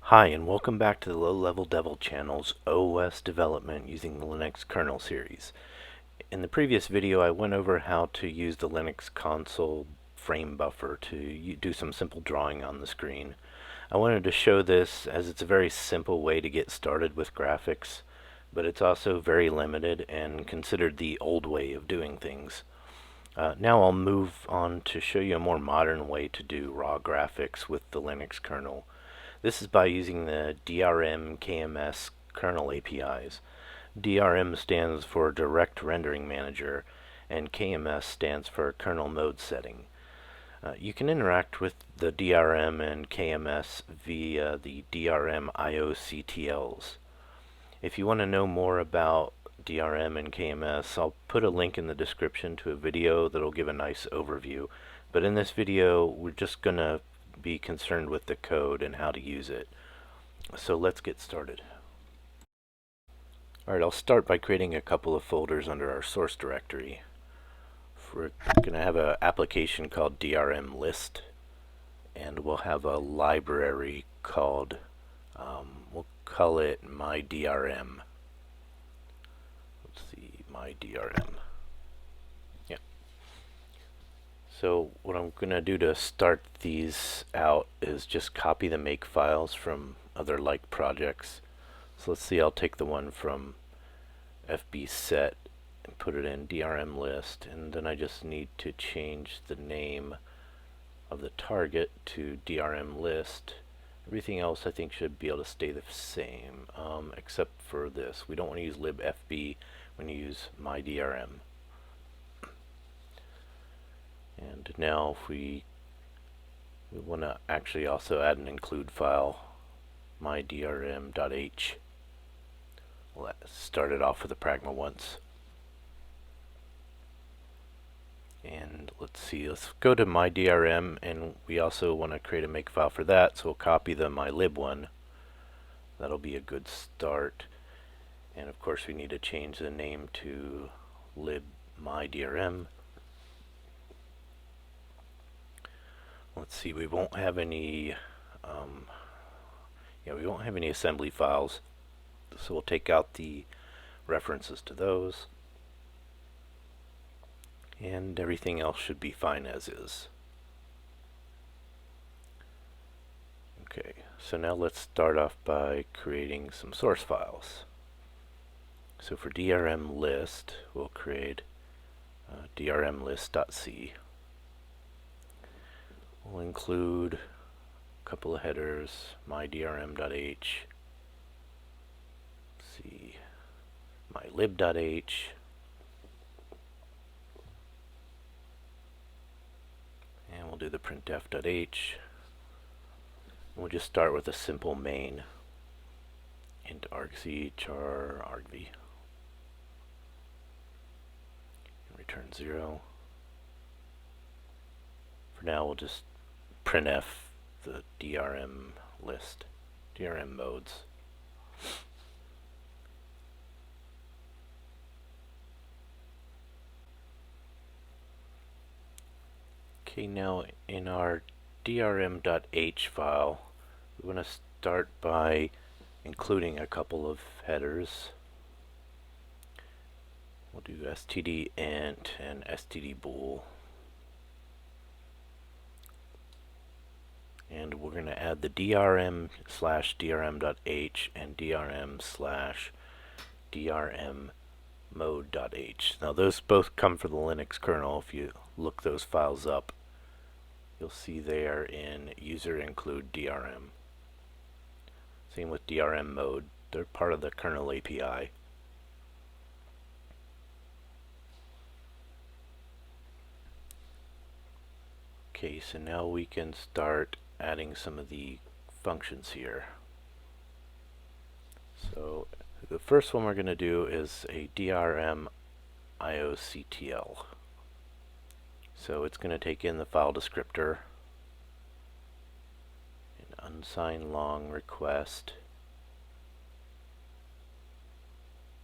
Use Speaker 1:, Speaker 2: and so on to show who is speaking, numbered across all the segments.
Speaker 1: Hi, and welcome back to the Low Level Devil channel's OS development using the Linux kernel series. In the previous video, I went over how to use the Linux console frame buffer to do some simple drawing on the screen. I wanted to show this as it's a very simple way to get started with graphics, but it's also very limited and considered the old way of doing things. Now I'll move on to show you a more modern way to do raw graphics with the Linux kernel. This is by using the DRM KMS kernel APIs. DRM stands for Direct Rendering Manager, and KMS stands for Kernel Mode Setting. You can interact with the DRM and KMS via the DRM ioctls. If you want to know more about DRM and KMS, I'll put a link in the description to a video that'll give a nice overview. But in this video, we're just going to be concerned with the code and how to use it. So let's get started. Alright, I'll start by creating a couple of folders under our source directory. We're going to have an application called DRM list, and we'll have a library called, we'll call it my-DRM. Let's see, my-DRM. Yeah. So what I'm going to do to start these out is just copy the make files from other like projects. So let's see, I'll take the one from fbset and put it in DRM list, and then I just need to change the name of the target to DRM list. Everything else I think should be able to stay the same, except for this. We don't want to use libfb when you use my-DRM. And now if we want to actually also add an include file, my-drm.h. We'll start it off with a pragma once. And let's see, let's go to my-DRM, and we also want to create a make file for that, so we'll copy the mylib one. That'll be a good start. And of course we need to change the name to lib my-DRM. Let's see, we won't have any assembly files, so we'll take out the references to those, and everything else should be fine as is. Okay, so now let's start off by creating some source files. So for DRM list, we'll create drmlist.c. We'll include a couple of headers, my-drm.h, see, mylib.h, and we'll do the printf.h. We'll just start with a simple main, int argc char argv, and return 0. For now we'll just printf the DRM list, DRM modes. Okay, now in our drm.h file, we want to start by including a couple of headers. We'll do stdint and stdbool. And we're going to add the drm /drm.h and drm /drm mode.h. Now those both come from the Linux kernel. If you look those files up, you'll see they are in user include DRM. Same with DRM mode. They're part of the kernel API. Okay, so now we can start adding some of the functions here. So the first one we're going to do is a DRM ioctl. So it's going to take in the file descriptor, an unsigned long request,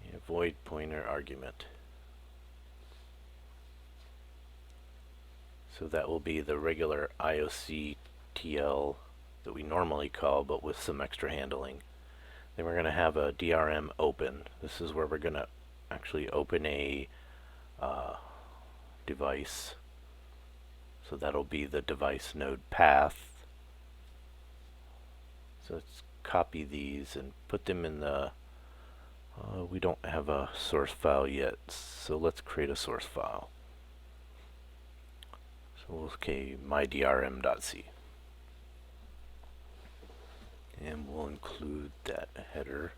Speaker 1: and a void pointer argument. So that will be the regular ioctl that we normally call, but with some extra handling. Then we're going to have a DRM open. This is where we're going to actually open a device. So that'll be the device node path. So let's copy these and put them in the we don't have a source file yet, so let's create a source file. So we'll say mydrm.c, and we'll include that header.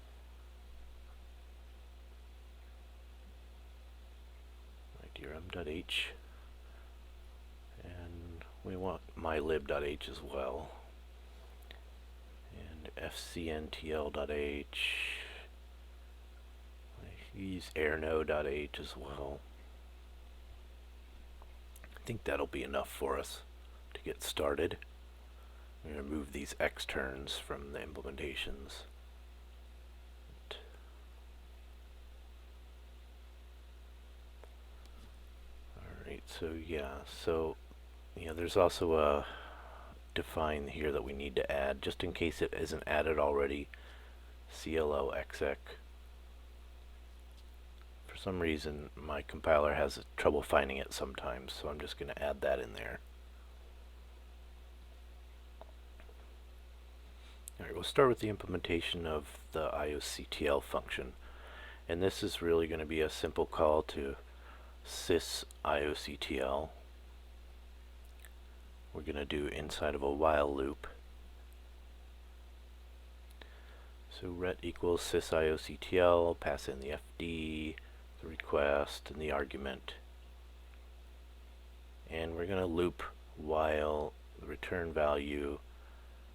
Speaker 1: mydrm.h, and we want mylib.h as well, and fcntl.h. Use airno.h as well. I think that'll be enough for us to get started. I'm going to remove these externs from the implementations. Alright, so yeah, there's also a define here that we need to add, just in case it isn't added already. cloexec. For some reason my compiler has trouble finding it sometimes, so I'm just going to add that in there. Alright, we'll start with the implementation of the ioctl function, and this is really going to be a simple call to sysioctl. We're going to do inside of a while loop. So ret equals sysioctl, pass in the fd, the request, and the argument, and we're going to loop while the return value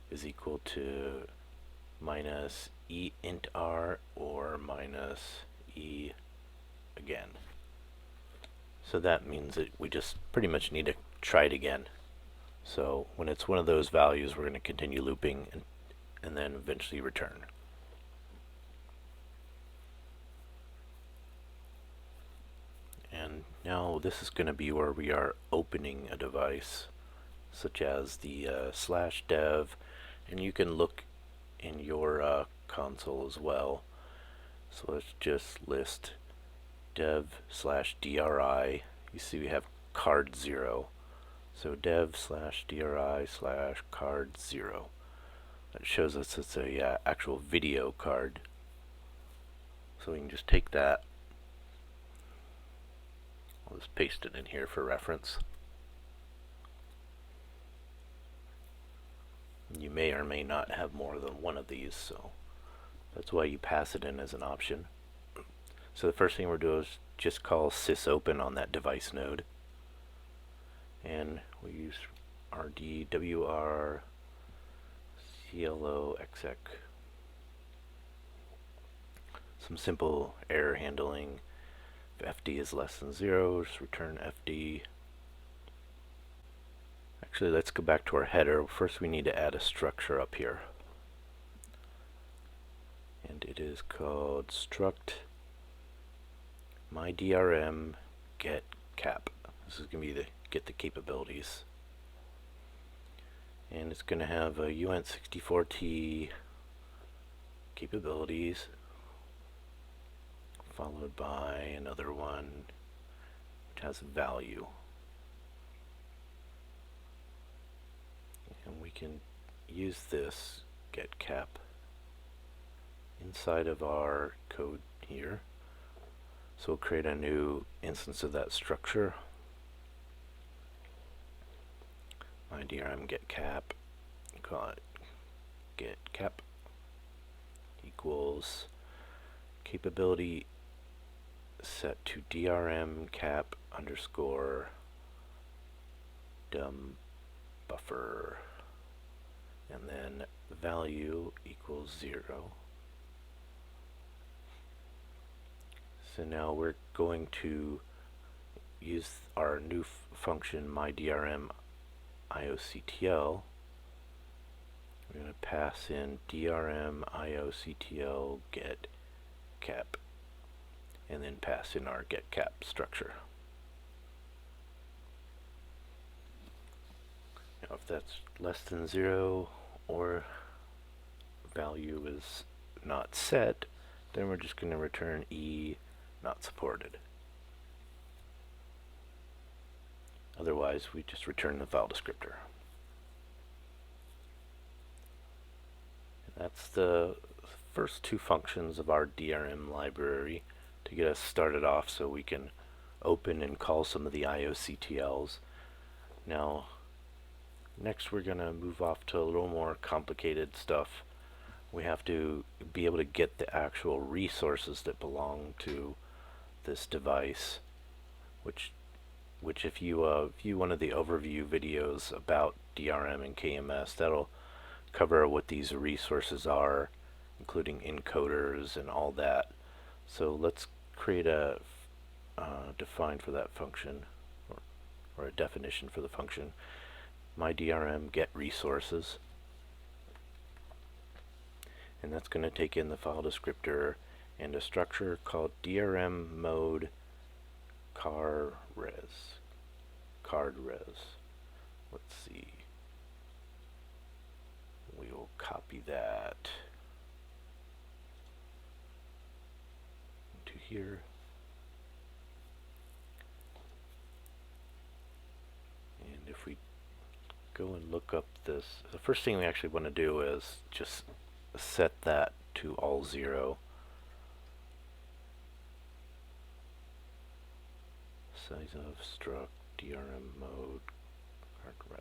Speaker 1: is equal to minus e int r or minus e again. So that means that we just pretty much need to try it again. So when it's one of those values, we're going to continue looping and then eventually return. And now this is going to be where we are opening a device, such as the /dev, and you can look in your console as well. So let's just list dev/dri. You see we have card 0. So dev/dri/card0. That shows us it's a actual video card. So we can just take that. I'll just paste it in here for reference. You may or may not have more than one of these, so that's why you pass it in as an option. So the first thing we're doing is just call sysopen on that device node, and we use rdwr cloexec. Some simple error handling. If fd is less than 0, just return fd. Actually, let's go back to our header. First we need to add a structure up here, and it is called struct mydrm get cap. This is going to be the get the capabilities, and it's going to have a uint64t capabilities followed by another one which has value, and we can use this get cap inside of our code here. So we'll create a new instance of that structure, mydrm get cap, call it get cap equals capability set to DRM cap underscore dumb buffer, and then value equals 0. So now we're going to use our new function mydrm ioctl. We're going to pass in drm ioctl get cap, and then pass in our get cap structure. Now if that's less than 0 or value is not set, then we're just going to return E not supported. Otherwise, we just return the file descriptor. And that's the first two functions of our DRM library to get us started off so we can open and call some of the ioctls. Now, next we're going to move off to a little more complicated stuff. We have to be able to get the actual resources that belong to this device, which if you view one of the overview videos about DRM and KMS, that'll cover what these resources are, including encoders and all that. So let's create a define for that function, or a definition for the function. My DRM get resources, and that's going to take in the file descriptor and a structure called DRM mode card res. Let's see. We will copy that into here. And if we go and look up this, the first thing we actually want to do is just set that to all 0. Size of struct DRM mode card res.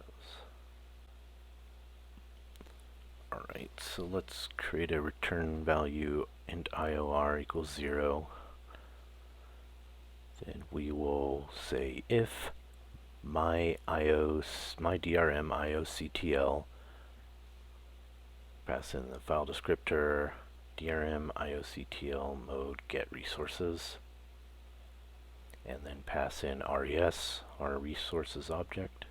Speaker 1: Alright, so let's create a return value int IOR equals 0. Then we will say if my DRM ioctl, pass in the file descriptor DRM ioctl mode get resources, and then pass in res, our resources object,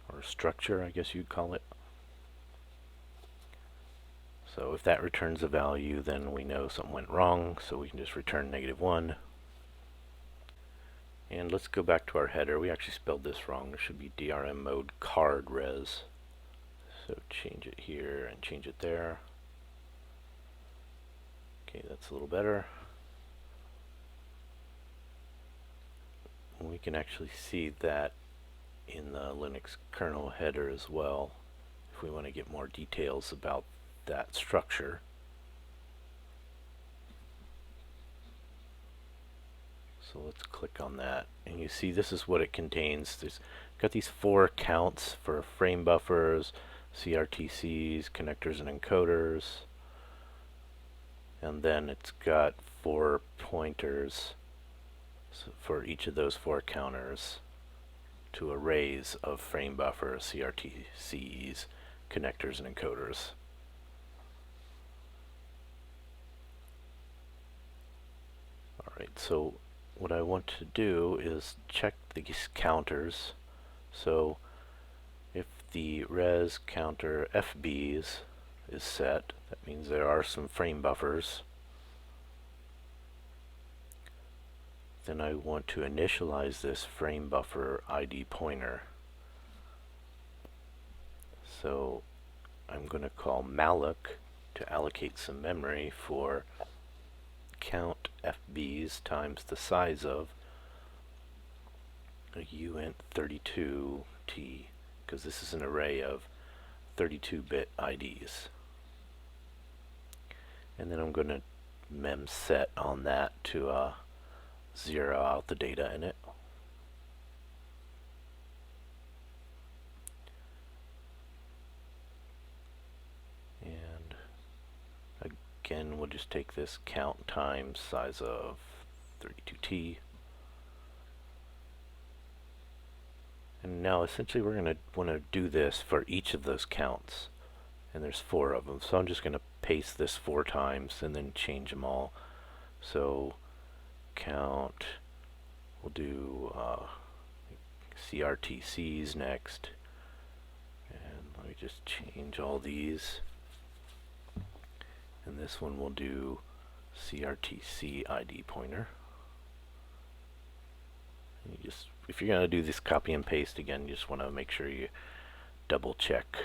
Speaker 1: or structure, I guess you'd call it. So if that returns a value, then we know something went wrong, so we can just return -1. And let's go back to our header. We actually spelled this wrong. It should be DRM mode card res. So change it here and change it there. Okay, that's a little better. We can actually see that in the Linux kernel header as well, if we want to get more details about that structure. So let's click on that, and you see this is what it contains. There's got these 4 counts for frame buffers, CRTCs, connectors and encoders, and then it's got 4 pointers for each of those 4 counters to arrays of frame buffers, CRTCs, connectors and encoders. Alright, so what I want to do is check these counters. So if the res counter FBs is set, that means there are some frame buffers. Then I want to initialize this frame buffer ID pointer. So I'm going to call malloc to allocate some memory for count FBs times the size of a uint 32t, because this is an array of 32-bit IDs. And then I'm going to mem set on that to 0 out the data in it. And again, we'll just take this count times size of 32t. And now essentially we're going to want to do this for each of those counts. And there's 4 of them. So I'm just going to paste this 4 times and then change them all. So count, we'll do CRTCs next. And let me just change all these. And this one we'll do CRTC ID pointer. And you just, if you're going to do this copy and paste again, you just want to make sure you double check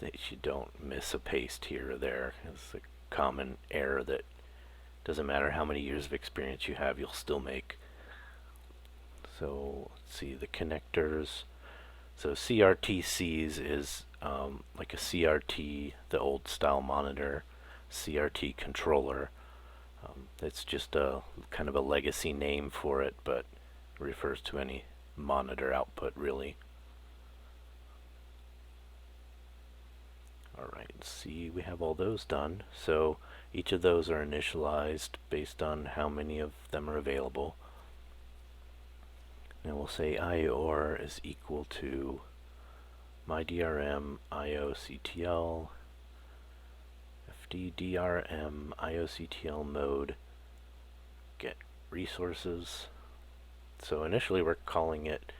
Speaker 1: that you don't miss a paste here or there. It's a common error that doesn't matter how many years of experience you have, you'll still make. So let's see the connectors. So CRTCs is like a CRT, the old style monitor, CRT controller. It's just a kind of a legacy name for it, but it refers to any monitor output really. Alright, see, we have all those done. So each of those are initialized based on how many of them are available. And we'll say IOR is equal to my DRM ioctl fd DRM ioctl mode get resources. So initially we're calling it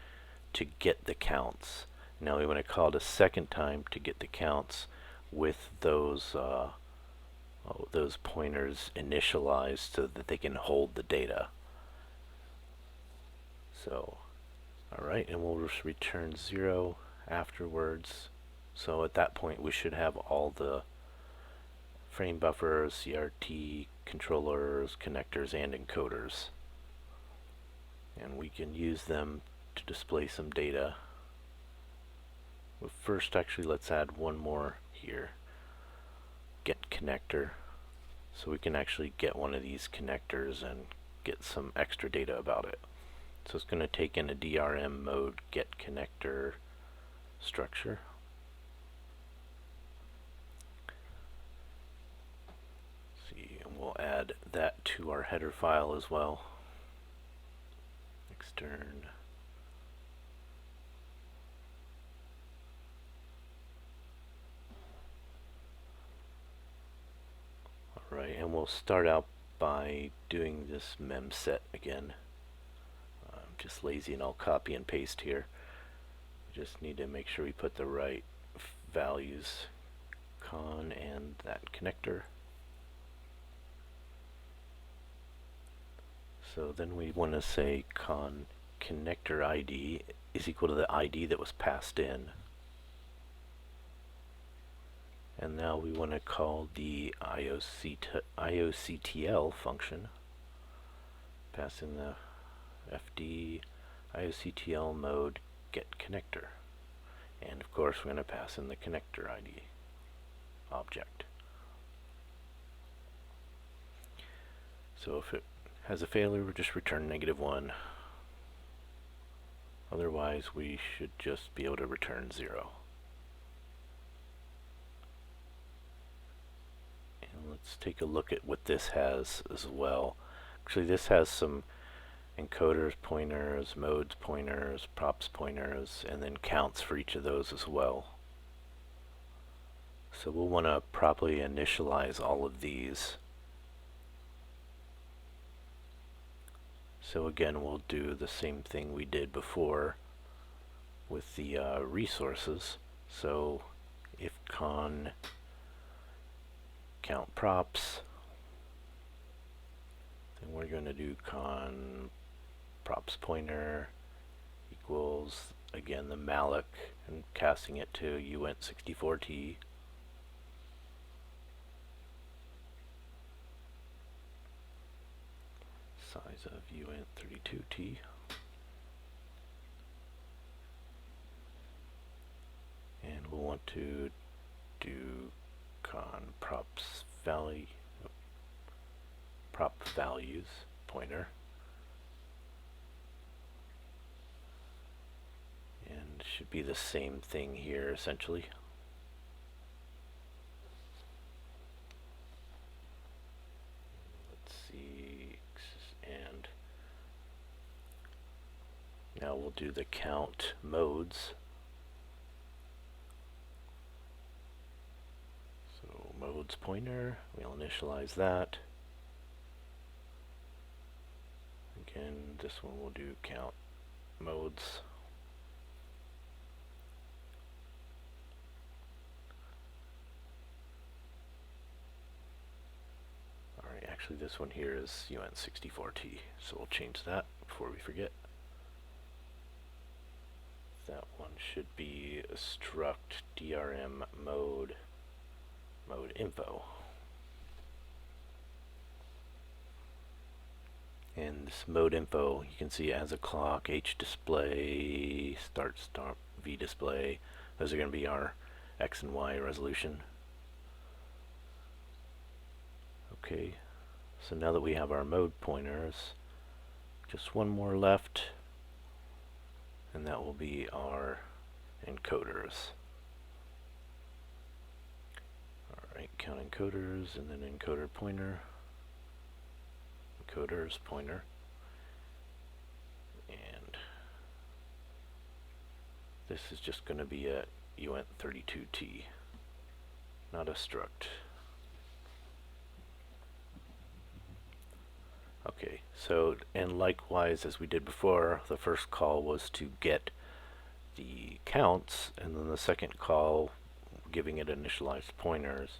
Speaker 1: to get the counts. Now we want to call it a second time to get the counts with those pointers initialized so that they can hold the data. So, alright, and we'll just return 0 afterwards. So at that point we should have all the frame buffers, CRT, controllers, connectors, and encoders. And we can use them to display some data. But first, actually, let's add one more here. Get connector. So we can actually get one of these connectors and get some extra data about it. So it's going to take in a DRM mode get connector structure. See, and we'll add that to our header file as well. Extern. Alright, and we'll start out by doing this mem set again. I'm just lazy and I'll copy and paste here. We just need to make sure we put the right values, con and that connector. So then we want to say con connector ID is equal to the ID that was passed in. And now we want to call the ioctl function, pass in the fd ioctl mode get connector. And of course we're going to pass in the connector ID object. So if it has a failure, we'll just return -1. Otherwise we should just be able to return 0. Let's take a look at what this has as well. Actually, this has some encoders pointers, modes pointers, props pointers, and then counts for each of those as well. So we'll want to properly initialize all of these. So again, we'll do the same thing we did before with the resources. So if con count props, then we're going to do con props pointer equals, again, the malloc and casting it to uint64t. Size of uint32t. And we'll want to do con props value, prop values pointer, and should be the same thing here essentially. Let's see, and now we'll do the count modes. Modes pointer, we'll initialize that. Again, this one we'll do count modes. Alright, actually this one here is uint64t, so we'll change that before we forget. that one should be a struct DRM mode info. And this mode info, you can see as a clock, H display, start, V display. Those are going to be our X and Y resolution. Okay, so now that we have our mode pointers, just one more left, and that will be our encoders. Alright, count encoders, and then encoder pointer, encoders pointer, and this is just going to be a uint32t, not a struct. Okay, so, and likewise as we did before, the first call was to get the counts, and then the second call, giving it initialized pointers,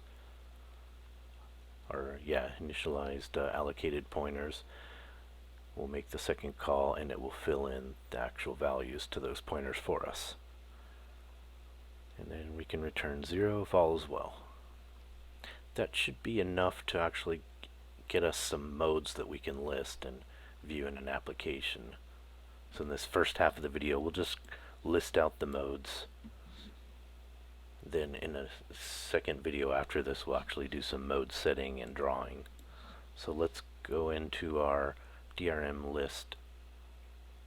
Speaker 1: or initialized allocated pointers, we'll make the second call and it will fill in the actual values to those pointers for us. And then we can return 0 if all is well. That should be enough to actually get us some modes that we can list and view in an application. So in this first half of the video, we'll just list out the modes. Then in a second video after this, we'll actually do some mode setting and drawing. So let's go into our DRM list,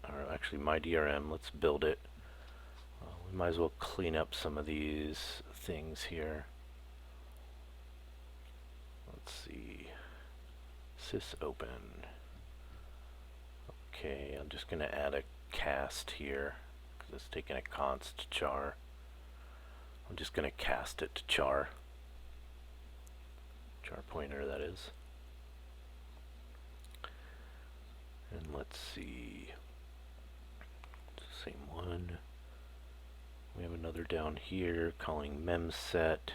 Speaker 1: or actually my DRM, let's build it. We might as well clean up some of these things here. Let's see. Sysopen. Okay, I'm just going to add a cast here because it's taking a const char. I'm just going to cast it to char. Char pointer, that is. And let's see. Same one. We have another down here calling memset.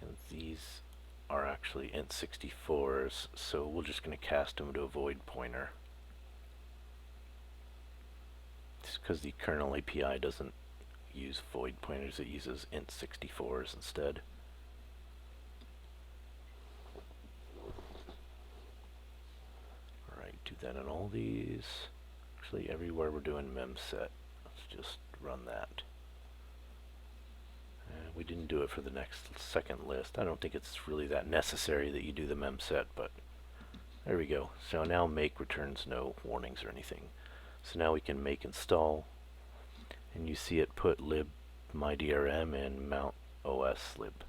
Speaker 1: And these are actually int64s, so we're just going to cast them to a void pointer. Just because the kernel API doesn't use void pointers, it uses int64s instead. Alright, do that on all these. Actually, everywhere we're doing memset. Let's just run that. We didn't do it for the second list. I don't think it's really that necessary that you do the memset, but there we go. So now make returns no warnings or anything. So now we can make install, and you see it put lib mydrm and mount os lib.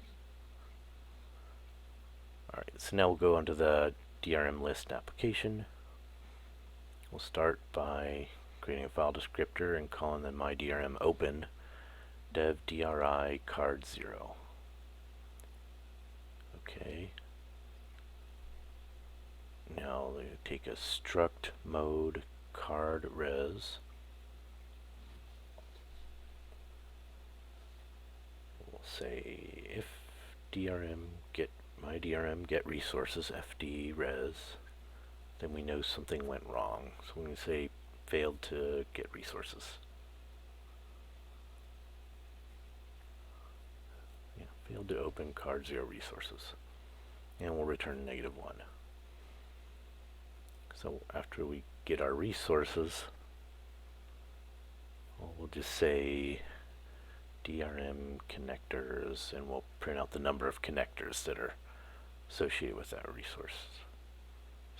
Speaker 1: Alright, so now we'll go onto the DRM list application. We'll start by creating a file descriptor and calling the mydrm open dev dri card 0. Okay. Now we take a struct mode card res. We'll say if mydrm get resources fd res, then we know something went wrong. So when we say failed to get resources. Failed to open card 0 resources, and we'll return -1. So after we get our resources, we'll just say DRM connectors, and we'll print out the number of connectors that are associated with that resource.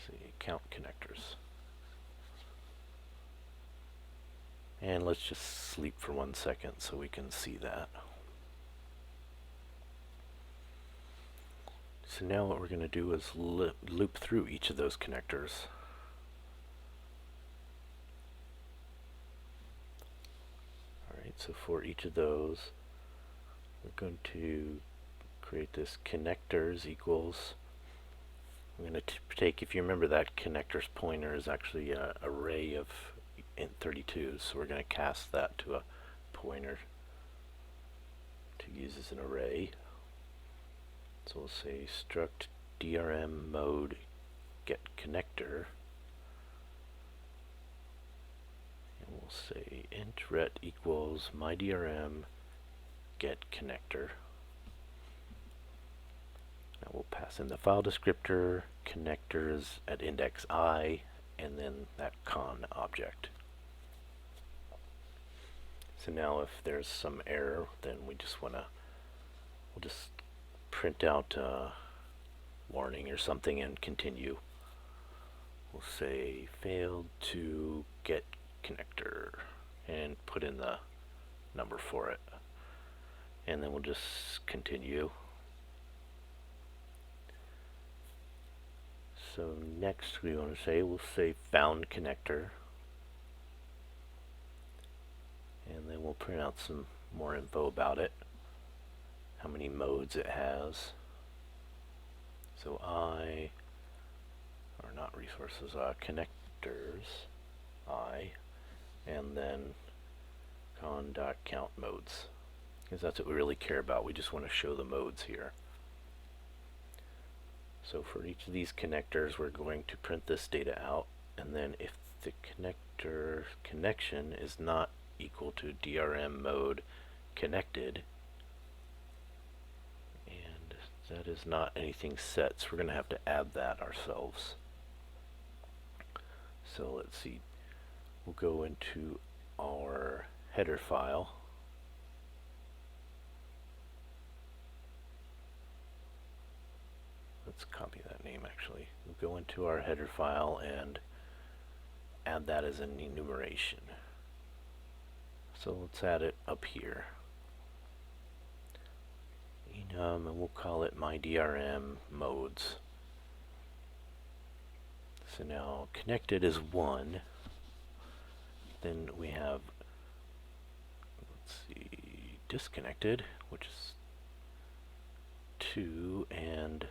Speaker 1: See, count connectors. And let's just sleep for 1 second so we can see that. So now what we're going to do is loop through each of those connectors. Alright, so for each of those, we're going to create this connectors equals, I'm going to take, if you remember that connectors pointer is actually an array of int32s, so we're going to cast that to a pointer to use as an array. So we'll say struct DRM mode get connector, And we'll say int ret equals my DRM get connector. Now we'll pass in the file descriptor, connectors at index I, and then that con object. So now if there's some error, then we'll just print out a warning or something and continue. We'll say failed to get connector and put in the number for it. And then we'll just continue. So next we'll say found connector. And then we'll print out some more info about it. How many modes it has. So connectors, I, and then con.count modes. Because that's what we really care about. We just want to show the modes here. So for each of these connectors, we're going to print this data out, and then if the connector connection is not equal to DRM mode connected, and that is not anything set, so we're going to have to add that ourselves. So let's see, we'll go into our header file. Let's copy that name actually. We'll go into our header file and add that as an enumeration. So let's add it up here. And we'll call it my DRM modes. So now connected is 1. Then we have, let's see, disconnected, which is 2, and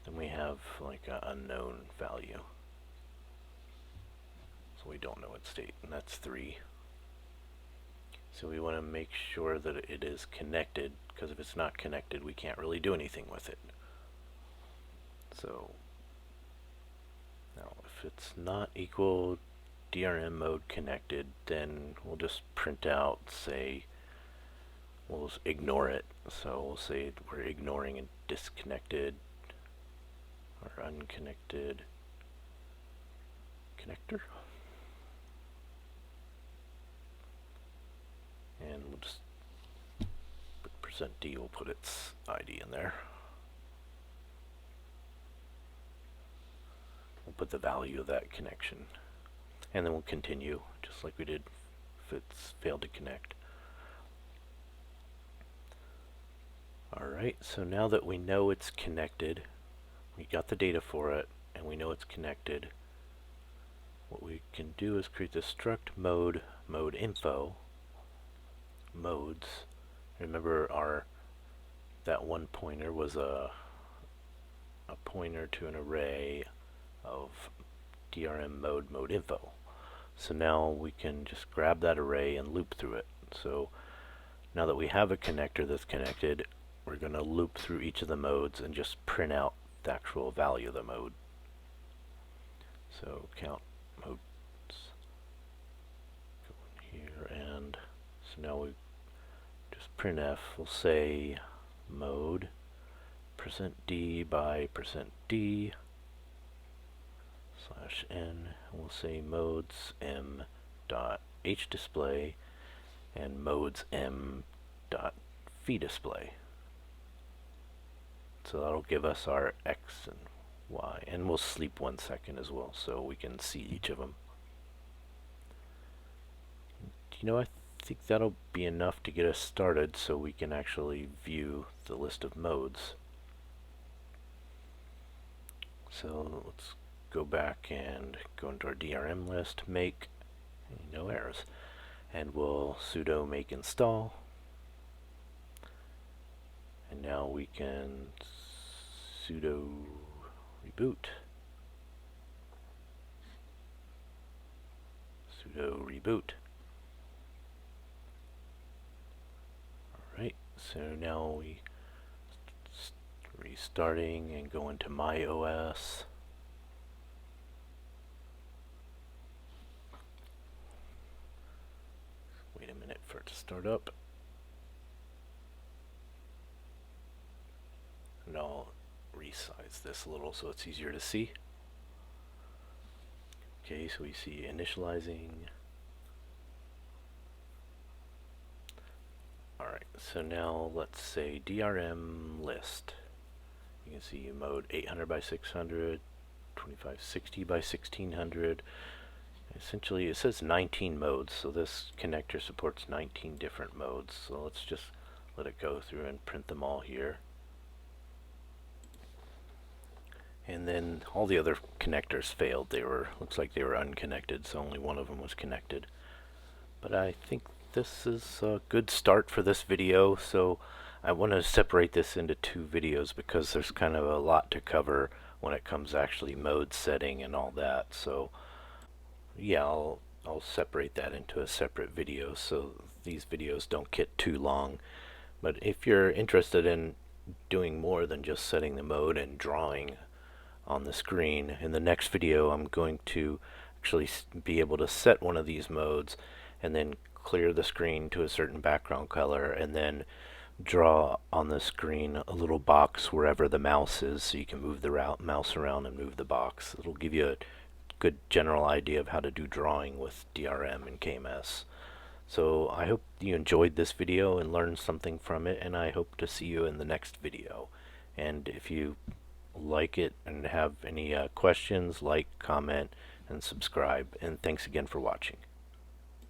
Speaker 1: then we have like an unknown value. So we don't know its state, and that's 3. So we want to make sure that it is connected, because if it's not connected, we can't really do anything with it. So now if it's not equal DRM mode connected, then we'll just print out, say, we'll just ignore it. So we'll say we're ignoring a disconnected or unconnected connector. And we'll just put %d, we'll put its ID in there. We'll put the value of that connection. And then we'll continue, just like we did if it's failed to connect. Alright, so now that we know it's connected, we got the data for it, and we know it's connected, what we can do is create the struct mode info modes. Remember that one pointer was a pointer to an array of DRM mode info. So now we can just grab that array and loop through it. So now that we have a connector that's connected, we're going to loop through each of the modes and just print out the actual value of the mode. So count modes, go in here, and so now we just printf, we'll say mode %d by %d /n, and we'll say modes m dot h display and modes m dot phi display. So that'll give us our x and y, and we'll sleep 1 second as well so we can see each of them. I think that'll be enough to get us started so we can actually view the list of modes. So let's go back and go into our DRM list, make, no errors, and we'll sudo make install, and now we can sudo reboot, sudo reboot. Alright, so now we restarting and go into my OS. start up. And I'll resize this a little so it's easier to see. Okay, so we see initializing. Alright, so now let's say DRM list. You can see mode 800 by 600, 2560 by 1600. Essentially it says 19 modes, so this connector supports 19 different modes. So let's just let it go through and print them all here. And then all the other connectors failed. Looks like they were unconnected, so only one of them was connected. But I think this is a good start for this video, so I want to separate this into two videos because there's kind of a lot to cover when it comes to actually mode setting and all that. So yeah, I'll separate that into a separate video so these videos don't get too long. But if you're interested in doing more than just setting the mode and drawing on the screen, in the next video I'm going to actually be able to set one of these modes and then clear the screen to a certain background color and then draw on the screen a little box wherever the mouse is, so you can move the mouse around and move the box. It'll give you a good general idea of how to do drawing with DRM and KMS. So I hope you enjoyed this video and learned something from it, and I hope to see you in the next video. And if you like it and have any questions, like, comment, and subscribe. And thanks again for watching.